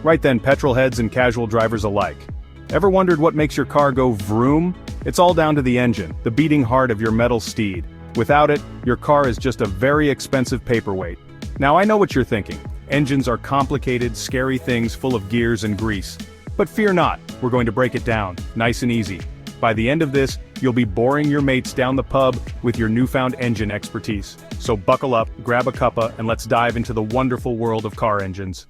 Right then, petrol heads and casual drivers alike. Ever wondered what makes your car go vroom? It's all down to the engine, the beating heart of your metal steed. Without it, your car is just a very expensive paperweight. Now I know what you're thinking. Engines are complicated, scary things full of gears and grease. But fear not, we're going to break it down, nice and easy. By the end of this, you'll be boring your mates down the pub with your newfound engine expertise. So buckle up, grab a cuppa, and let's dive into the wonderful world of car engines.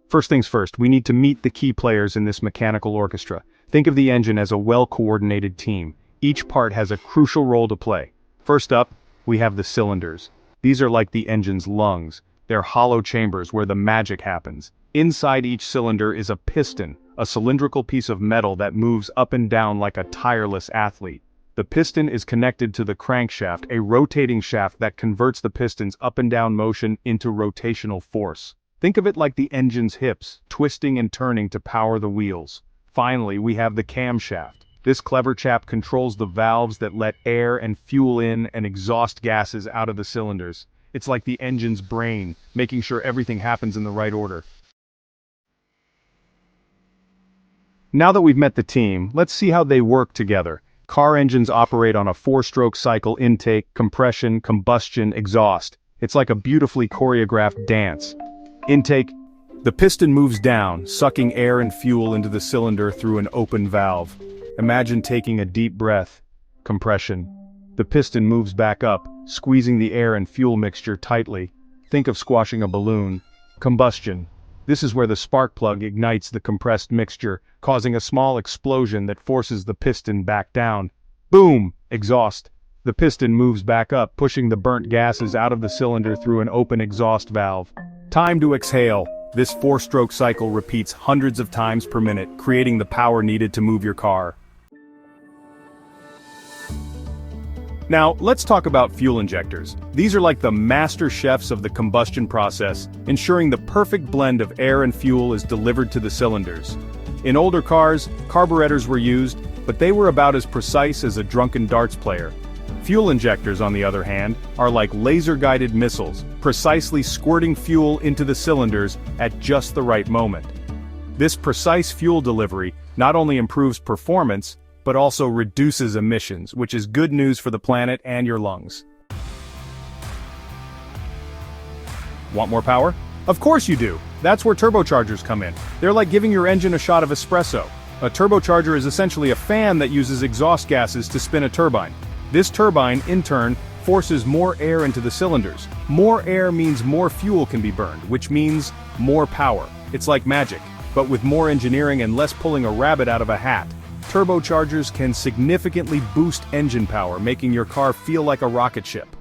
First things first, we need to meet the key players in this mechanical orchestra. Think of the engine as a well-coordinated team. Each part has a crucial role to play. First up, we have the cylinders. These are like the engine's lungs. They're hollow chambers where the magic happens. Inside each cylinder is a piston, a cylindrical piece of metal that moves up and down like a tireless athlete. The piston is connected to the crankshaft, a rotating shaft that converts the piston's up and down motion into rotational force. Think of it like the engine's hips, twisting and turning to power the wheels. Finally, we have the camshaft. This clever chap controls the valves that let air and fuel in and exhaust gases out of the cylinders. It's like the engine's brain, making sure everything happens in the right order. Now that we've met the team, let's see how they work together. Car engines operate on a 4-stroke cycle: intake, compression, combustion, exhaust. It's like a beautifully choreographed dance. Intake. The piston moves down, sucking air and fuel into the cylinder through an open valve. Imagine taking a deep breath. Compression. The piston moves back up, squeezing the air and fuel mixture tightly. Think of squashing a balloon. Combustion. This is where the spark plug ignites the compressed mixture, causing a small explosion that forces the piston back down. Boom! Exhaust. The piston moves back up, pushing the burnt gases out of the cylinder through an open exhaust valve. Time to exhale. This 4-stroke cycle repeats hundreds of times per minute, creating the power needed to move your car. Now, let's talk about fuel injectors. These are like the master chefs of the combustion process, ensuring the perfect blend of air and fuel is delivered to the cylinders. In older cars, carburetors were used, but they were about as precise as a drunken darts player. Fuel injectors, on the other hand, are like laser-guided missiles, precisely squirting fuel into the cylinders at just the right moment. This precise fuel delivery not only improves performance, but also reduces emissions, which is good news for the planet and your lungs. Want more power? Of course you do! That's where turbochargers come in. They're like giving your engine a shot of espresso. A turbocharger is essentially a fan that uses exhaust gases to spin a turbine. This turbine, in turn, forces more air into the cylinders. More air means more fuel can be burned, which means more power. It's like magic, but with more engineering and less pulling a rabbit out of a hat. Turbochargers can significantly boost engine power, making your car feel like a rocket ship.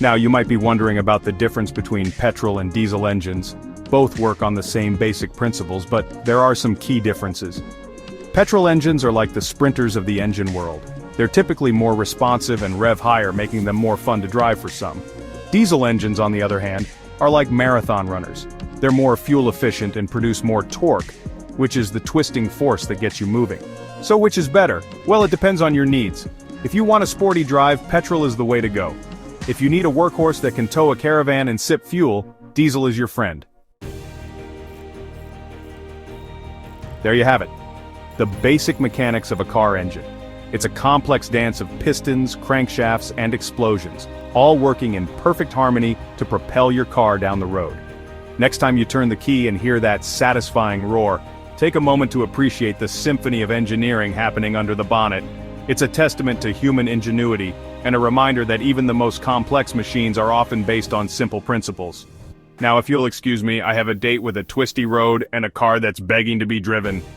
Now, you might be wondering about the difference between petrol and diesel engines. Both work on the same basic principles, but there are some key differences. Petrol engines are like the sprinters of the engine world. They're typically more responsive and rev higher, making them more fun to drive for some. Diesel engines, on the other hand, are like marathon runners. They're more fuel efficient and produce more torque, which is the twisting force that gets you moving. So which is better? Well, it depends on your needs. If you want a sporty drive, petrol is the way to go. If you need a workhorse that can tow a caravan and sip fuel, diesel is your friend. There you have it. The basic mechanics of a car engine. It's a complex dance of pistons, crankshafts, and explosions, all working in perfect harmony to propel your car down the road. Next time you turn the key and hear that satisfying roar, take a moment to appreciate the symphony of engineering happening under the bonnet. It's a testament to human ingenuity, and a reminder that even the most complex machines are often based on simple principles. Now, if you'll excuse me, I have a date with a twisty road and a car that's begging to be driven.